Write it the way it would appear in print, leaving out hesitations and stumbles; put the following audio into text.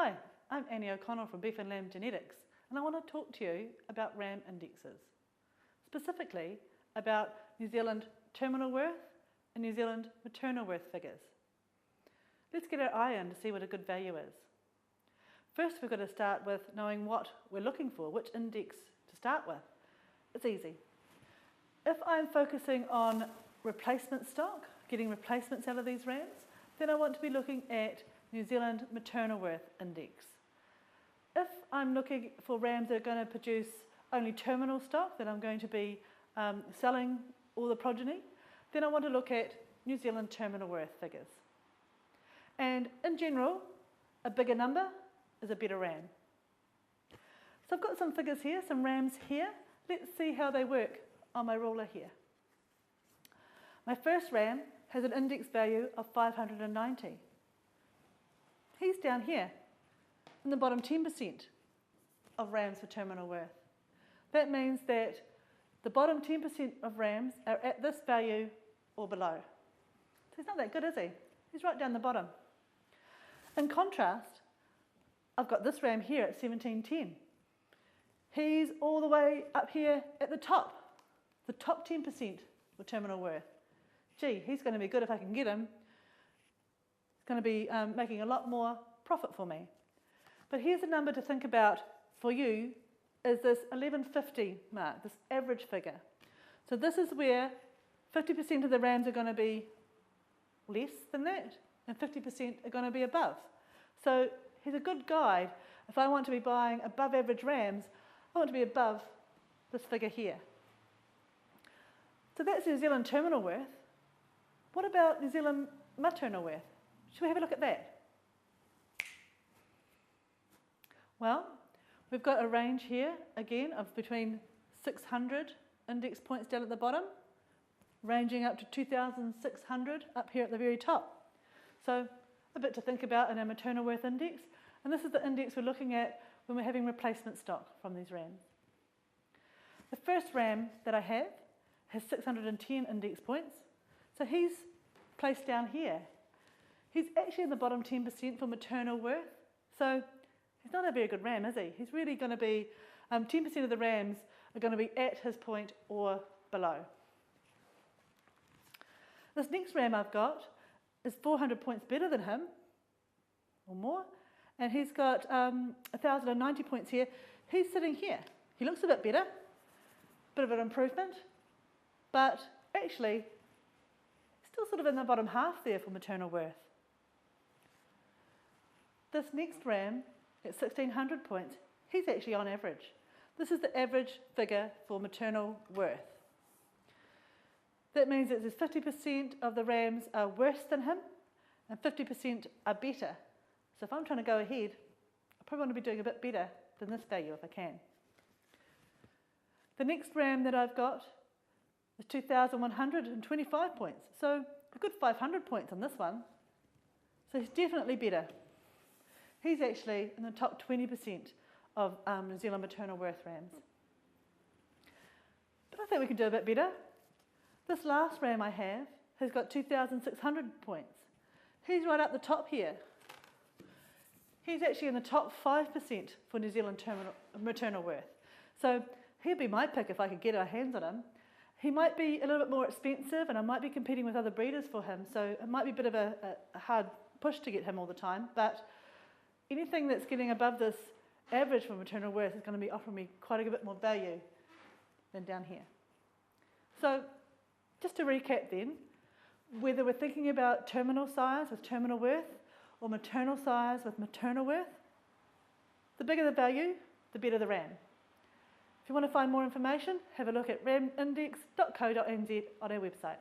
Hi, I'm Annie O'Connell from Beef and Lamb Genetics, and I want to talk to you about RAM indexes, specifically about New Zealand terminal worth and New Zealand maternal worth figures. Let's get our eye in to see what a good value is. First, we've got to start with knowing what we're looking for, which index to start with. It's easy. If I'm focusing on replacement stock, getting replacements out of these rams, then I want to be looking at New Zealand maternal worth index. If I'm looking for rams that are going to produce only terminal stock, then I'm going to be selling all the progeny, then I want to look at New Zealand terminal worth figures. And in general, a bigger number is a better ram. So I've got some figures here, some rams here. Let's see how they work on my ruler here. My first ram has an index value of 590. He's down here in the bottom 10% of rams for terminal worth. That means that the bottom 10% of rams are at this value or below. So he's not that good, is he? He's right down the bottom. In contrast, I've got this ram here at 1710. He's all the way up here at the top 10% for terminal worth. Gee, he's going to be good if I can get him. He's going to be making a lot more profit for me. But here's a number to think about for you, is this 1150 mark, this average figure. So this is where 50% of the rams are going to be less than that, and 50% are going to be above. So he's a good guide. If I want to be buying above average rams, I want to be above this figure here. So that's New Zealand terminal worth. What about New Zealand maternal worth? Should we have a look at that? Well, we've got a range here, again, of between 600 index points down at the bottom, ranging up to 2,600 up here at the very top. So a bit to think about in our maternal worth index, and this is the index we're looking at when we're having replacement stock from these rams. The first ram that I have has 610 index points, so he's placed down here. He's actually in the bottom 10% for maternal worth, so he's not a very good ram, is he? He's really going to be, 10% of the rams are going to be at his point or below. This next ram I've got is 400 points better than him, or more, and he's got 1,090 points here. He's sitting here. He looks a bit better, bit of an improvement, but actually still sort of in the bottom half there for maternal worth. This next ram at 1,600 points, he's actually on average. This is the average figure for maternal worth. That means that there's 50% of the rams are worse than him and 50% are better. So if I'm trying to go ahead, I probably want to be doing a bit better than this value if I can. The next ram that I've got is 2,125 points. So a good 500 points on this one. So he's definitely better. He's actually in the top 20% of New Zealand maternal worth rams. But I think we can do a bit better. This last ram I have has got 2,600 points. He's right up the top here. He's actually in the top 5% for New Zealand maternal worth. So he'd be my pick if I could get our hands on him. He might be a little bit more expensive and I might be competing with other breeders for him, so it might be a bit of a hard push to get him all the time, but anything that's getting above this average for maternal worth is going to be offering me quite a bit more value than down here. So just to recap then, whether we're thinking about terminal size with terminal worth or maternal size with maternal worth, the bigger the value, the better the ram. If you want to find more information, have a look at ramindex.co.nz on our website.